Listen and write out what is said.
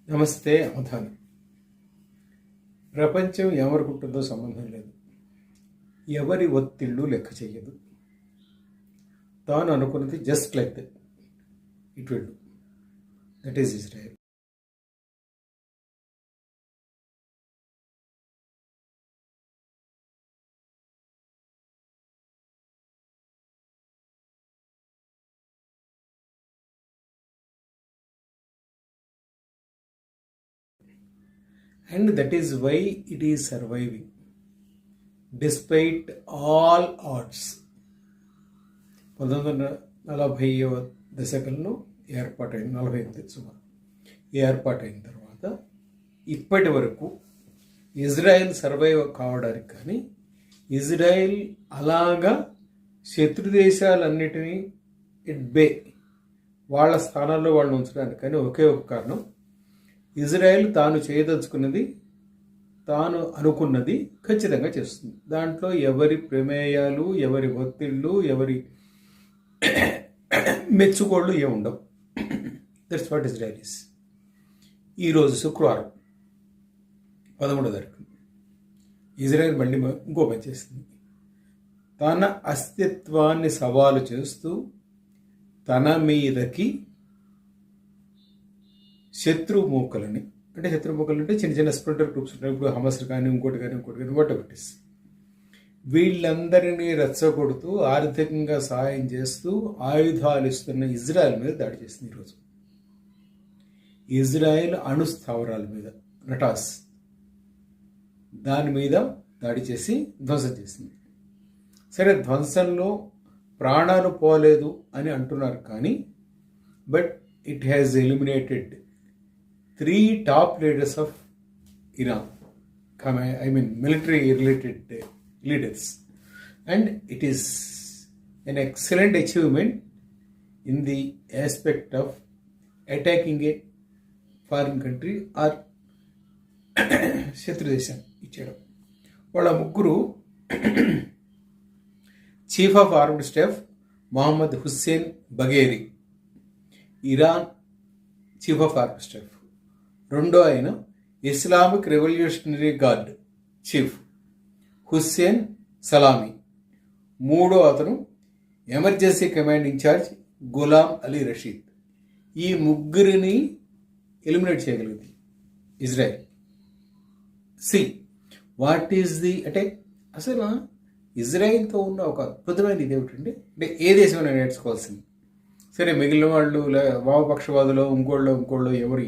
నమస్తే అవధాని. ప్రపంచం ఎవరికుంటుందో సంబంధం లేదు. ఎవరి ఒత్తిళ్ళు లెక్క చెయ్యదు. తాను అనుకున్నది just like that it will do. That is Israel. And that is why it is surviving despite all odds. 1940వ దశకంలో ఏర్పాటైన 48 సుమారు ఏర్పాటైన తర్వాత ఇప్పటి వరకు ఇజ్రాయెల్ సర్వైవ్ కావడానికి కానీ, ఇజ్రాయెల్ అలాగా శత్రు దేశాలన్నిటినీ ఇట్ బే వాళ్ళ స్థానాల్లో వాళ్ళు ఉంచడానికి కానీ ఒకే ఒక కారణం, ఇజ్రాయెల్ తాను చేయదలుచుకున్నది, తాను అనుకున్నది ఖచ్చితంగా చేస్తుంది. దాంట్లో ఎవరి ప్రమేయాలు, ఎవరి ఒత్తిళ్ళు, ఎవరి మెచ్చుకోళ్ళు ఏముండవు. That's what Israel is. ఈరోజు శుక్రవారం 13వ తారీఖు ఇజ్రాయెల్ మళ్ళీ ఇంకో పని చేస్తుంది. తన అస్తిత్వాన్ని సవాలు చేస్తూ తన మీదకి శత్రుమూకలని, అంటే శత్రుమూకలు అంటే చిన్న చిన్న స్ప్లింటర్ గ్రూప్స్ ఉంటాయి. ఇప్పుడు హమస్ కానీ ఇంకోటి కానీ వాట్ ఎవర్ ఇట్ ఇస్, వీళ్ళందరినీ రెచ్చగొడుతూ ఆర్థికంగా సహాయం చేస్తూ ఆయుధాలు ఇస్తున్న ఇజ్రాయెల్ మీద దాడి చేసింది. ఈరోజు ఇజ్రాయెల్ అణు స్థావరాల మీద, నటాస్, దాని మీద దాడి చేసి ధ్వంసం చేసింది. సరే, ధ్వంసంలో ప్రాణాలు పోలేదు అని అంటున్నారు కానీ, but it has eliminated 3 top leaders of Iran, military related leaders, and it is an excellent achievement in the aspect of attacking a foreign country or శత్రు దేశం ఇచ్చేయడం. వాళ్ళ ముగ్గురు chief of armed staff Mohammad Hussein Bagheri, Iran chief of armed staff. రెండో ఆయన Islamic revolutionary guard chief Hussein Salami. మూడో అతను emergency command incharge Gholam Ali Rashid. ఈ ముగ్గురిని ఎలిమినేట్ చేయగలిగింది Israel. What is the attack? అసలు ఇజ్రాయెల్తో ఉన్న ఒక అద్భుతమైన ఇది ఏమిటంటే, అంటే ఏ దేశమైనా నేర్చుకోవాల్సింది. సరే, మిగిలిన వాళ్ళు వామపక్షవాదులు ఇంకోళ్ళు ఎవరు